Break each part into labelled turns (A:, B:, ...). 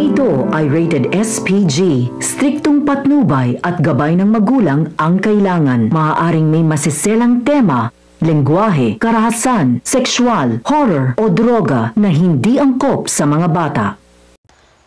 A: ito ay rated SPG. Striktong patnubay at gabay ng magulang ang kailangan. Maaaring may masiselang tema, lengguwahe, karahasan, sexual, horror o droga na hindi angkop sa mga bata.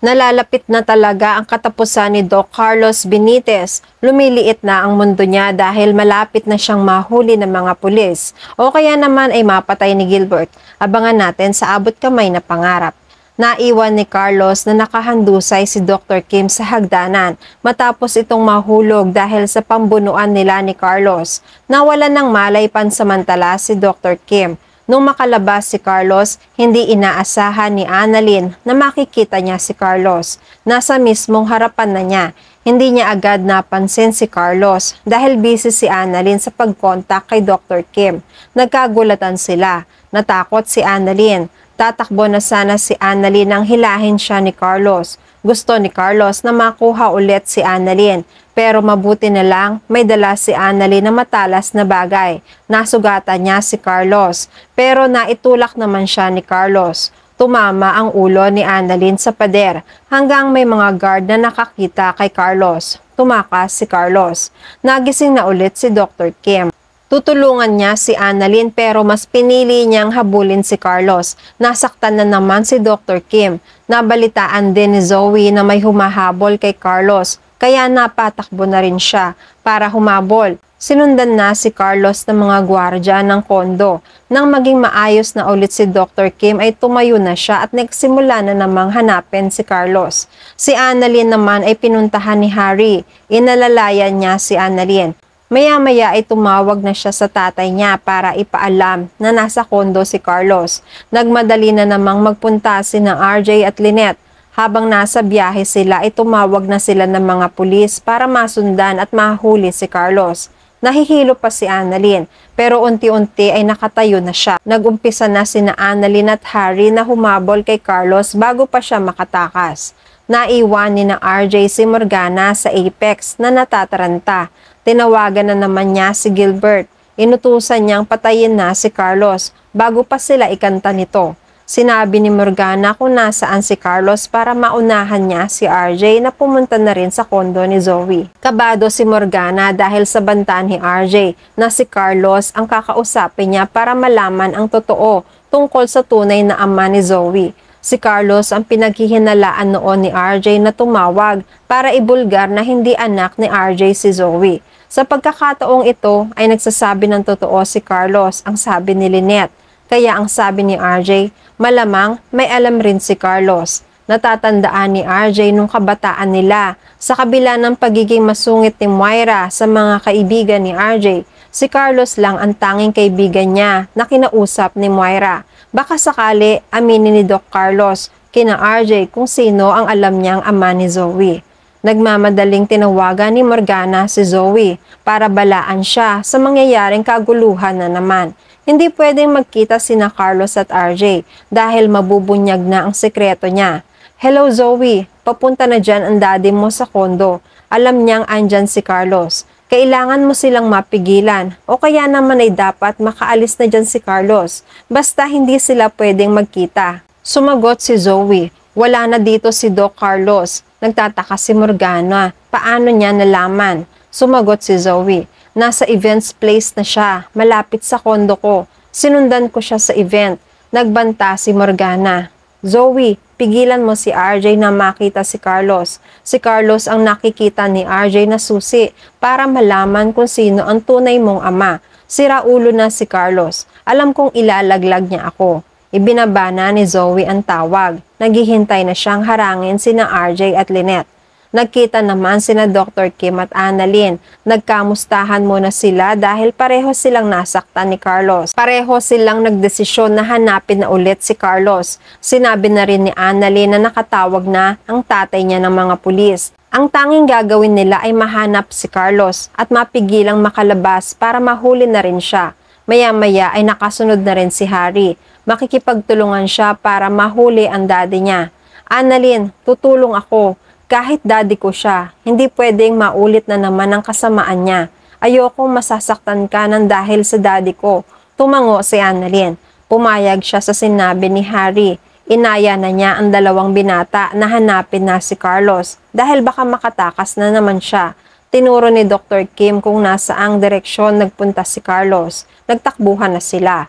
B: Nalalapit na talaga ang katapusan ni Doc Carlos Benitez. Lumiliit na ang mundo niya dahil malapit na siyang mahuli ng mga pulis. O kaya naman ay mapatay ni Gilbert. Abangan natin sa abot kamay na pangarap. Naiwan ni Carlos na nakahandusay si Dr. Kim sa hagdanan matapos itong mahulog dahil sa pambunuan nila ni Carlos. Nawalan ng malay pansamantala si Dr. Kim. Nung makalabas si Carlos, hindi inaasahan ni Annalyn na makikita niya si Carlos. Nasa mismong harapan na niya. Hindi niya agad napansin si Carlos dahil busy si Annalyn sa pag-contact kay Dr. Kim. Nagkagulatan sila. Natakot si Annalyn. Tatakbo na sana si Annalyn nang hilahin siya ni Carlos. Gusto ni Carlos na makuha ulit si Annalyn. Pero mabuti na lang may dala si Annalyn na matalas na bagay. Nasugatan niya si Carlos. Pero naitulak naman siya ni Carlos. Tumama ang ulo ni Annalyn sa pader hanggang may mga guard na nakakita kay Carlos. Tumakas si Carlos. Nagising na ulit si Dr. Kim. Tutulungan niya si Annalyn pero mas pinili niyang habulin si Carlos. Nasaktan na naman si Dr. Kim. Nabalitaan din ni Zoe na may humahabol kay Carlos. Kaya napatakbo na rin siya para humabol. Sinundan na si Carlos ng mga gwardya ng kondo. Nang maging maayos na ulit si Dr. Kim ay tumayo na siya at nagsimula na namang hanapin si Carlos. Si Annalyn naman ay pinuntahan ni Harry. Inalalayan niya si Annalyn. Maya-maya ay tumawag na siya sa tatay niya para ipaalam na nasa kondo si Carlos. Nagmadali na namang magpunta sina RJ at Lynette. Habang nasa biyahe sila ay tumawag na sila ng mga pulis para masundan at mahuli si Carlos. Nahihilo pa si Annalyn pero unti-unti ay nakatayo na siya. Nagumpisa na sina Annalyn at Harry na humabol kay Carlos bago pa siya makatakas. Naiwan ni na RJ si Morgana sa Apex na natataranta. Tinawagan na naman niya si Gilbert. Inutusan niyang patayin na si Carlos bago pa sila ikanta nito. Sinabi ni Morgana kung nasaan si Carlos para maunahan niya si RJ na pumunta na rin sa kondo ni Zoe. Kabado si Morgana dahil sa banta ni RJ na si Carlos ang kakausapin niya para malaman ang totoo tungkol sa tunay na ama ni Zoe. Si Carlos ang pinaghihinalaan noon ni RJ na tumawag para ibulgar na hindi anak ni RJ si Zoe. Sa pagkakataong ito ay nagsasabi ng totoo si Carlos, ang sabi ni Lynette. Kaya ang sabi ni RJ, malamang may alam rin si Carlos. Natatandaan ni RJ nung kabataan nila. Sa kabila ng pagiging masungit ni Moira sa mga kaibigan ni RJ, si Carlos lang ang tanging kaibigan niya na kinausap ni Moira. Baka sakali aminin ni Doc Carlos kina RJ kung sino ang alam niyang ama ni Zoe. Nagmamadaling tinawagan ni Morgana si Zoe para balaan siya sa mangyayaring kaguluhan na naman. Hindi pwedeng magkita sina Carlos at RJ dahil mabubunyag na ang sekreto niya. Hello Zoe, papunta na dyan ang daddy mo sa kondo. Alam niyang andyan si Carlos. Kailangan mo silang mapigilan o kaya naman ay dapat makaalis na dyan si Carlos. Basta hindi sila pwedeng magkita. Sumagot si Zoe. Wala na dito si Doc Carlos. Nagtataka si Morgana. Paano niya nalaman? Sumagot si Zoe. Nasa events place na siya, malapit sa kondo ko. Sinundan ko siya sa event. Nagbanta si Morgana. Zoe, pigilan mo si RJ na makita si Carlos. Si Carlos ang nakikita ni RJ na susi para malaman kung sino ang tunay mong ama. Sira ulo na si Carlos. Alam kong ilalaglag niya ako. Ibinaba na ni Zoe ang tawag. Naghihintay na siyang harangin sina RJ at Lynette. Nagkita naman sina Dr. Kim at Annalyn. Nagkamustahan muna sila dahil pareho silang nasaktan ni Carlos. Pareho silang nagdesisyon na hanapin na ulit si Carlos. Sinabi na rin ni Annalyn na nakatawag na ang tatay niya ng mga pulis. Ang tanging gagawin nila ay mahanap si Carlos at mapigilang makalabas para mahuli na rin siya. Maya-maya ay nakasunod na rin si Harry. Makikipagtulungan siya para mahuli ang daddy niya. Annalyn, tutulong ako. Kahit daddy ko siya, hindi pwedeng maulit na naman ang kasamaan niya. Ayokong masasaktan ka ng dahil sa daddy ko. Tumango si Annalyn. Pumayag siya sa sinabi ni Harry. Inaya na niya ang dalawang binata na hanapin na si Carlos dahil baka makatakas na naman siya. Tinuro ni Dr. Kim kung nasaang direksyon nagpunta si Carlos. Nagtakbuhan na sila.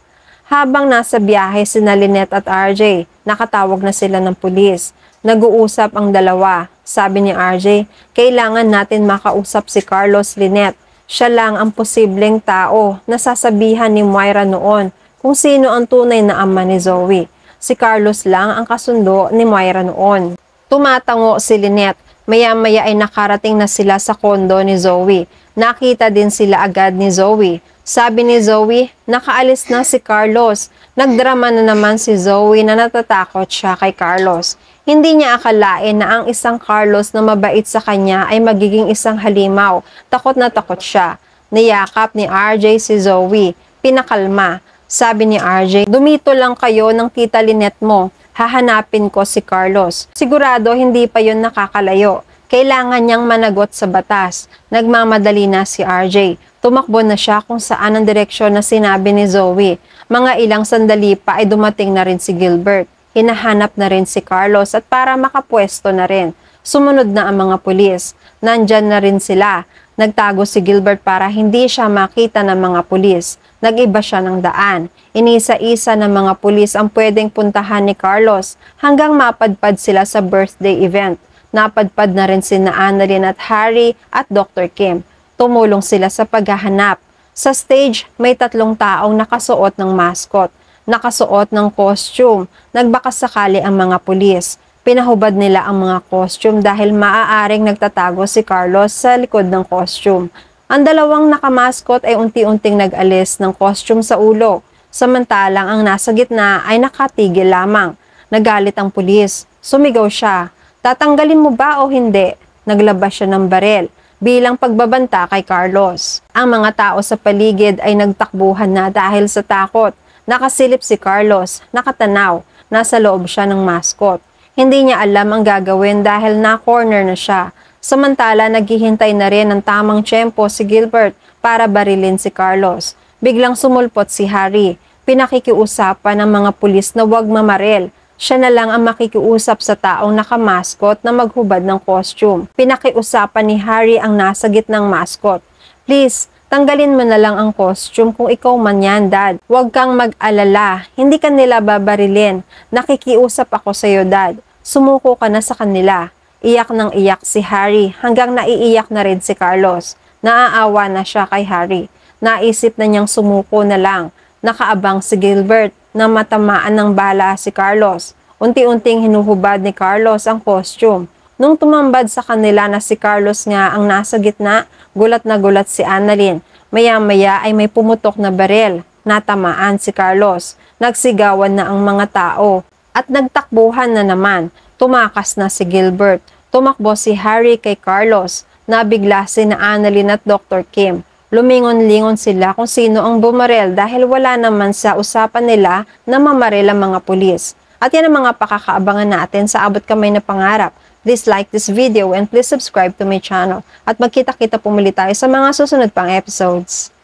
B: Habang nasa biyahe sina Lynette at RJ, nakatawag na sila ng pulis. Nag-uusap ang dalawa. Sabi ni RJ, kailangan natin makausap si Carlos, Lynette. Siya lang ang posibleng tao na sasabihan ni Moira noon kung sino ang tunay na ama ni Zoe. Si Carlos lang ang kasundo ni Moira noon. Tumatango si Lynette. Maya-maya ay nakarating na sila sa kondo ni Zoe. Nakita din sila agad ni Zoe. Sabi ni Zoe, nakaalis na si Carlos. Nagdrama na naman si Zoe na natatakot siya kay Carlos. Hindi niya akalain na ang isang Carlos na mabait sa kanya ay magiging isang halimaw. Takot na takot siya. Niyakap ni RJ si Zoe. Pinakalma. Sabi ni RJ, dumito lang kayo ng tita Lynette mo. Hahanapin ko si Carlos. Sigurado hindi pa yon nakakalayo. Kailangan niyang managot sa batas. Nagmamadali na si RJ. Tumakbo na siya kung saan ang direksyon na sinabi ni Zoe. Mga ilang sandali pa ay dumating na rin si Gilbert. Hinahanap na rin si Carlos at para makapwesto na rin. Sumunod na ang mga pulis. Nandyan na rin sila. Nagtago si Gilbert para hindi siya makita ng mga pulis. Nag-iba siya ng daan. Inisa-isa ng mga pulis ang pwedeng puntahan ni Carlos hanggang mapadpad sila sa birthday event. Napadpad na rin sina Annalyn at Harry at Dr. Kim. Tumulong sila sa paghahanap. Sa stage, may 3 taong nakasuot ng mascot. Nakasuot ng costume. Nagbakasakali ang mga pulis. Pinahubad nila ang mga costume dahil maaaring nagtatago si Carlos sa likod ng costume. Ang dalawang nakamaskot ay unti-unting nag-alis ng costume sa ulo. Samantalang ang nasa gitna ay nakatigil lamang. Nagalit ang pulis. Sumigaw siya. Tatanggalin mo ba o hindi? Naglabas siya ng barel bilang pagbabanta kay Carlos. Ang mga tao sa paligid ay nagtakbuhan na dahil sa takot. Nakasilip si Carlos, nakatanaw, nasa loob siya ng mascot. Hindi niya alam ang gagawin dahil na-corner na siya. Samantala, naghihintay na rin ng tamang tiyempo si Gilbert para barilin si Carlos. Biglang sumulpot si Harry. Pinakikiusapan ng mga pulis na huwag mamaril. Siya na lang ang makikiusap sa taong nakamaskot na maghubad ng costume. Pinakiusapan ni Harry ang nasa gitnang mascot. Please, tanggalin mo na lang ang costume kung ikaw man yan, Dad. Huwag kang mag-alala. Hindi ka nila babarilin. Nakikiusap ako sa iyo, Dad. Sumuko ka na sa kanila. Iyak ng iyak si Harry hanggang naiiyak na rin si Carlos. Naaawa na siya kay Harry. Naisip na niyang sumuko na lang. Nakaabang si Gilbert na matamaan ng bala si Carlos. Unti-unting hinuhubad ni Carlos ang costume. Nung tumambad sa kanila na si Carlos nga ang nasa gitna, gulat na gulat si Annalyn. Maya-maya ay may pumutok na barel. Natamaan si Carlos. Nagsigawan na ang mga tao. At nagtakbuhan na naman. Tumakas na si Gilbert. Tumakbo si Harry kay Carlos. Nabigla si na Annalyn at Dr. Kim. Lumingon-lingon sila kung sino ang bumarel dahil wala naman sa usapan nila na mamaril ang mga pulis. At yan ang mga pakakaabangan natin sa Abot Kamay na Pangarap. Please like this video and please subscribe to my channel. At magkita-kita pumuli tayo sa mga susunod pang episodes.